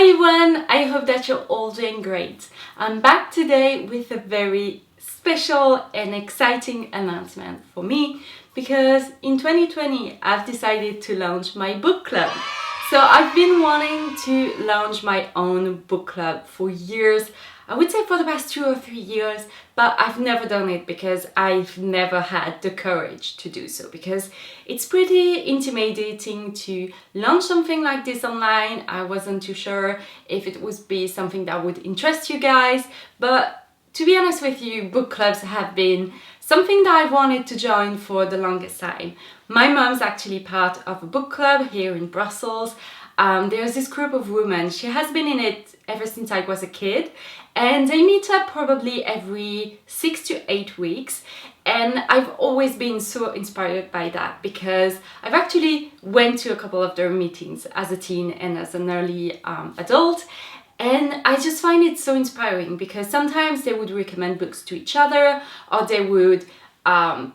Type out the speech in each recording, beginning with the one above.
Hi everyone, I hope that you're all doing great. I'm back today with a very special and exciting announcement for me because in 2020 I've decided to launch my book club. So I've been wanting to launch my own book club for years. I would say for the past 2 or 3 years, but I've never done it because I've never had the courage to do so, because it's pretty intimidating to launch something like this online. I wasn't too sure if it would be something that would interest you guys, but to be honest with you, book clubs have been something that I've wanted to join for the longest time. My mom's actually part of a book club here in Brussels. There's this group of women. She has been in it ever since I was a kid, and they meet up probably every 6 to 8 weeks, and I've always been so inspired by that because I've actually went to a couple of their meetings as a teen and as an early adult, and I just find it so inspiring because sometimes they would recommend books to each other, or they would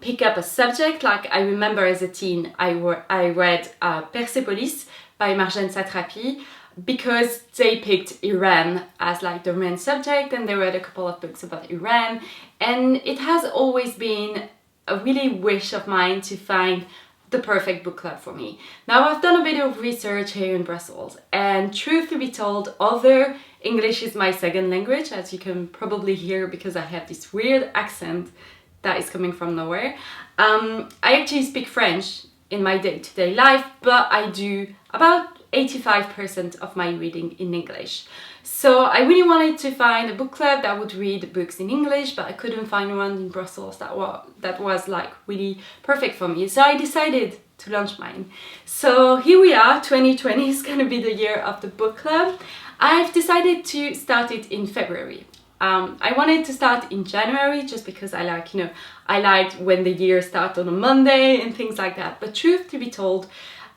pick up a subject. Like I remember as a teen I read Persepolis by Marjane Satrapi because they picked Iran as like their main subject, and they read a couple of books about Iran, and it has always been a really wish of mine to find the perfect book club for me. Now I've done a bit of research here in Brussels, and truth to be told, although English is my second language, as you can probably hear because I have this weird accent that is coming from nowhere, I actually speak French in my day-to-day life, but I do about 85% of my reading in English. So I really wanted to find a book club that would read books in English, but I couldn't find one in Brussels that was like really perfect for me. So I decided to launch mine. So here we are, 2020 is going to be the year of the book club. I've decided to start it in February. I wanted to start in January just because I like when the year starts on a Monday and things like that. But truth to be told,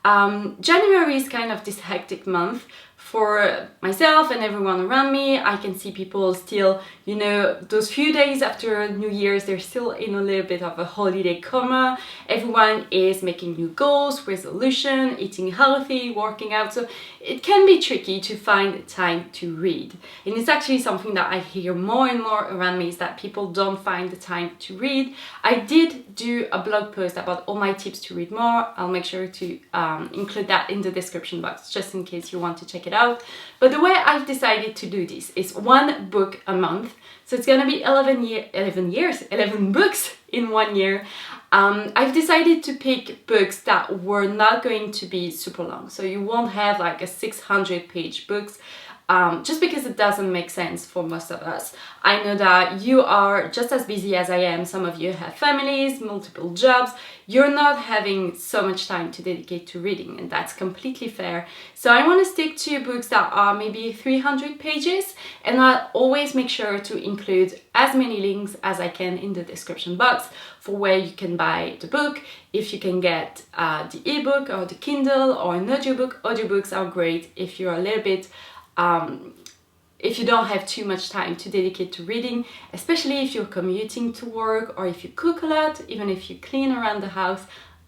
January is kind of this hectic month for myself and everyone around me. I can see people still, those few days after New Year's, they're still in a little bit of a holiday coma. Everyone is making new goals, resolution, eating healthy, working out. So it can be tricky to find time to read. And it's actually something that I hear more and more around me, is that people don't find the time to read. I did do a blog post about all my tips to read more. I'll make sure to include that in the description box just in case you want to check it out. But the way I've decided to do this is 1 book a month. So it's gonna be 11 books in 1 year. I've decided to pick books that were not going to be super long. So you won't have like a 600-page books. Just because it doesn't make sense for most of us. I know that you are just as busy as I am. Some of you have families, multiple jobs. You're not having so much time to dedicate to reading, and that's completely fair. So I want to stick to books that are maybe 300 pages, and I'll always make sure to include as many links as I can in the description box for where you can buy the book. If you can get the ebook or the Kindle or an audiobook. Audiobooks are great if you're a little bit if you don't have too much time to dedicate to reading, especially if you're commuting to work or if you cook a lot, even if you clean around the house.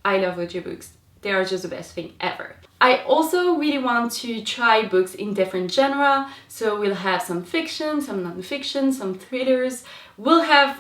I love audiobooks. They are just the best thing ever. I also really want to try books in different genres. So we'll have some fiction, some non-fiction, some thrillers. We'll have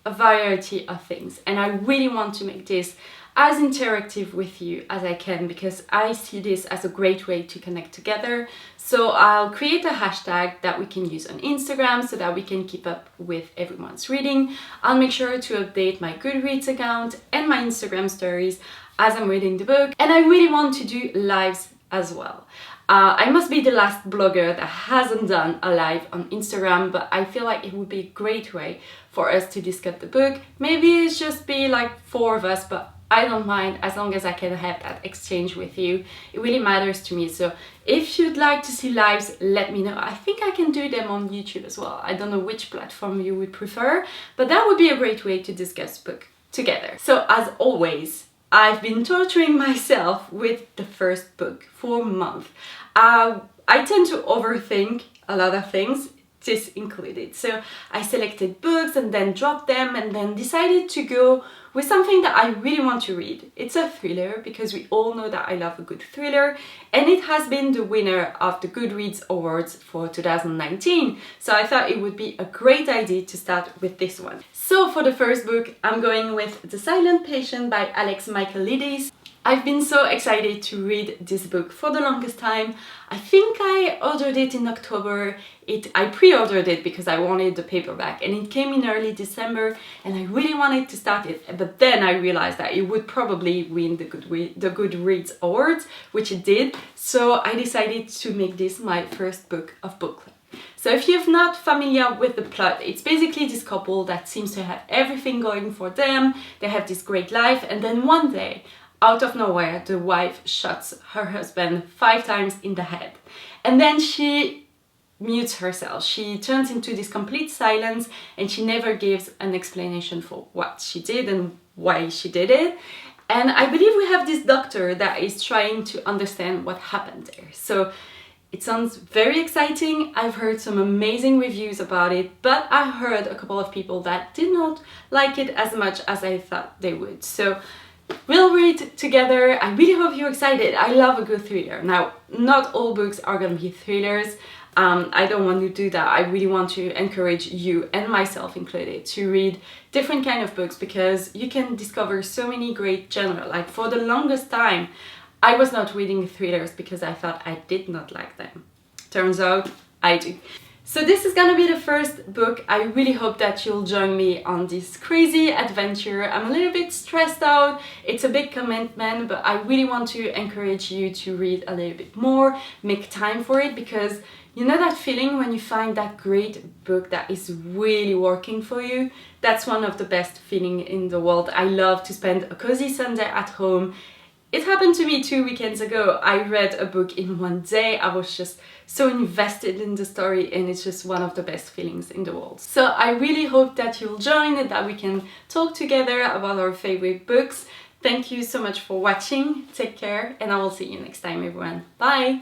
a variety of things, and I really want to make this as interactive with you as I can because I see this as a great way to connect together. So I'll create a hashtag that we can use on Instagram so that we can keep up with everyone's reading. I'll make sure to update my Goodreads account and my Instagram stories as I'm reading the book, and I really want to do lives as well. I must be the last blogger that hasn't done a live on Instagram, but I feel like it would be a great way for us to discuss the book. Maybe it's just be like 4 of us, but I don't mind as long as I can have that exchange with you. It really matters to me. So if you'd like to see lives, let me know. I think I can do them on YouTube as well. I don't know which platform you would prefer, but that would be a great way to discuss book together. So as always, I've been torturing myself with the first book for a month. I tend to overthink a lot of things. this included. So I selected books and then dropped them and then decided to go with something that I really want to read. It's a thriller because we all know that I love a good thriller, and it has been the winner of the Goodreads Awards for 2019. So I thought it would be a great idea to start with this one. So for the first book, I'm going with The Silent Patient by Alex Michaelides. I've been so excited to read this book for the longest time. I think I ordered it in October. I pre-ordered it because I wanted the paperback, and it came in early December and I really wanted to start it, but then I realized that it would probably win the Goodreads Awards, which it did, so I decided to make this my first book of book club. So if you're not familiar with the plot, it's basically this couple that seems to have everything going for them. They have this great life, and then one day, out of nowhere, the wife shoots her husband 5 times in the head. And then she mutes herself. She turns into this complete silence and she never gives an explanation for what she did and why she did it. And I believe we have this doctor that is trying to understand what happened there. So it sounds very exciting. I've heard some amazing reviews about it, but I heard a couple of people that did not like it as much as I thought they would. So we'll read together. I really hope you're excited. I love a good thriller. Now, not all books are gonna be thrillers. I don't want to do that. I really want to encourage you, and myself included, to read different kind of books because you can discover so many great genres. Like for the longest time, I was not reading thrillers because I thought I did not like them. Turns out I do. So this is gonna be the first book. I really hope that you'll join me on this crazy adventure. I'm a little bit stressed out. It's a big commitment, but I really want to encourage you to read a little bit more, make time for it, because you know that feeling when you find that great book that is really working for you? That's one of the best feelings in the world. I love to spend a cozy Sunday at home. It happened to me 2 weekends ago. I read a book in one day. I was just so invested in the story, and it's just one of the best feelings in the world. So I really hope that you'll join, that we can talk together about our favorite books. Thank you so much for watching. Take care, and I will see you next time, everyone. Bye!